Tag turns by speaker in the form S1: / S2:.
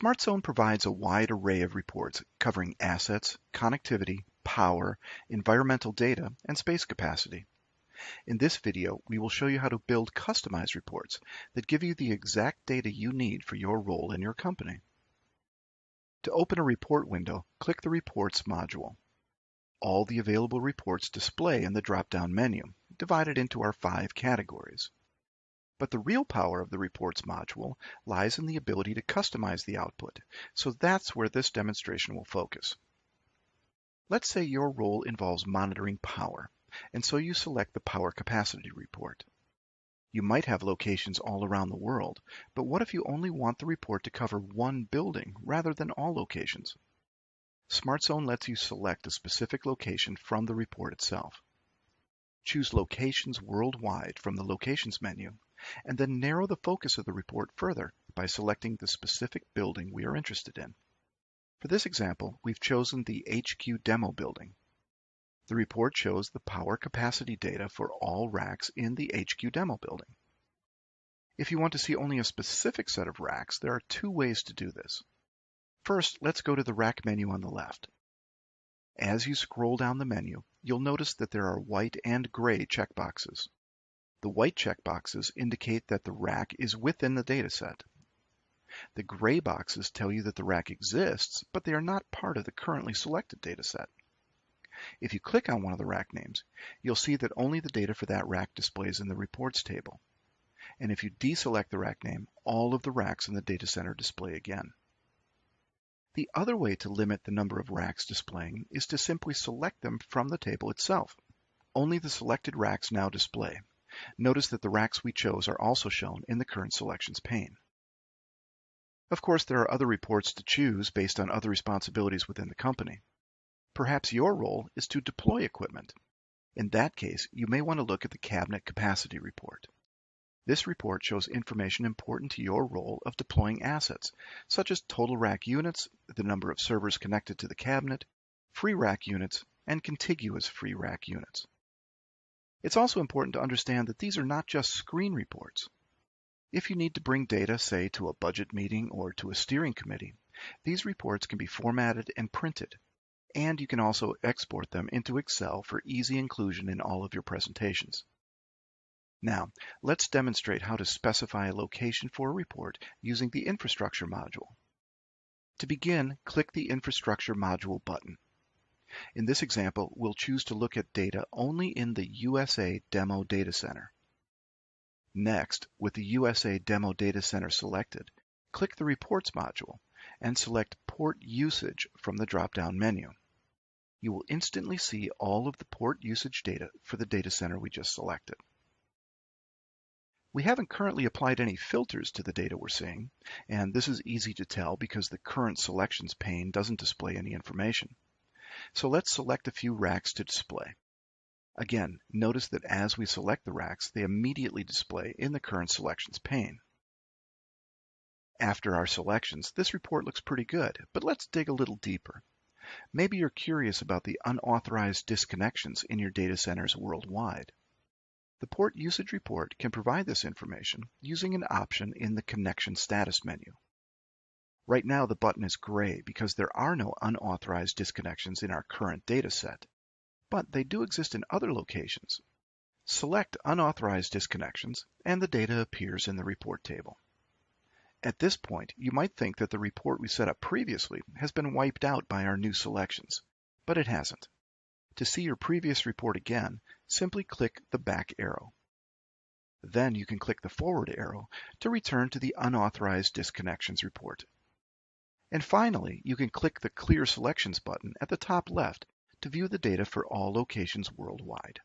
S1: SmartZone provides a wide array of reports covering assets, connectivity, power, environmental data, and space capacity. In this video, we will show you how to build customized reports that give you the exact data you need for your role in your company. To open a report window, click the Reports module. All the available reports display in the drop-down menu, divided into our 5 categories. But the real power of the Reports module lies in the ability to customize the output, so that's where this demonstration will focus. Let's say your role involves monitoring power, and so you select the Power Capacity report. You might have locations all around the world, but what if you only want the report to cover one building rather than all locations? SmartZone lets you select a specific location from the report itself. Choose Locations Worldwide from the Locations menu, and then narrow the focus of the report further by selecting the specific building we are interested in. For this example, we've chosen the HQ demo building. The report shows the power capacity data for all racks in the HQ demo building. If you want to see only a specific set of racks, there are 2 ways to do this. First, let's go to the rack menu on the left. As you scroll down the menu, you'll notice that there are white and gray checkboxes. The white checkboxes indicate that the rack is within the dataset. The gray boxes tell you that the rack exists, but they are not part of the currently selected dataset. If you click on one of the rack names, you'll see that only the data for that rack displays in the Reports table. And if you deselect the rack name, all of the racks in the data center display again. The other way to limit the number of racks displaying is to simply select them from the table itself. Only the selected racks now display. Notice that the racks we chose are also shown in the Current Selections pane. Of course, there are other reports to choose based on other responsibilities within the company. Perhaps your role is to deploy equipment. In that case, you may want to look at the Cabinet Capacity report. This report shows information important to your role of deploying assets, such as total rack units, the number of servers connected to the cabinet, free rack units, and contiguous free rack units. It's also important to understand that these are not just screen reports. If you need to bring data, say, to a budget meeting or to a steering committee, these reports can be formatted and printed, and you can also export them into Excel for easy inclusion in all of your presentations. Now, let's demonstrate how to specify a location for a report using the Infrastructure module. To begin, click the Infrastructure module button. In this example, we'll choose to look at data only in the USA Demo Data Center. Next, with the USA Demo Data Center selected, click the Reports module and select Port Usage from the drop-down menu. You will instantly see all of the port usage data for the data center we just selected. We haven't currently applied any filters to the data we're seeing, and this is easy to tell because the Current Selections pane doesn't display any information. So let's select a few racks to display. Again, notice that as we select the racks, they immediately display in the Current Selections pane. After our selections, this report looks pretty good, but let's dig a little deeper. Maybe you're curious about the unauthorized disconnections in your data centers worldwide. The Port Usage Report can provide this information using an option in the Connection Status menu. Right now the button is gray because there are no unauthorized disconnections in our current data set, but they do exist in other locations. Select Unauthorized Disconnections and the data appears in the report table. At this point, you might think that the report we set up previously has been wiped out by our new selections, but it hasn't. To see your previous report again, simply click the back arrow. Then you can click the forward arrow to return to the Unauthorized Disconnections report. And finally, you can click the Clear Selections button at the top left to view the data for all locations worldwide.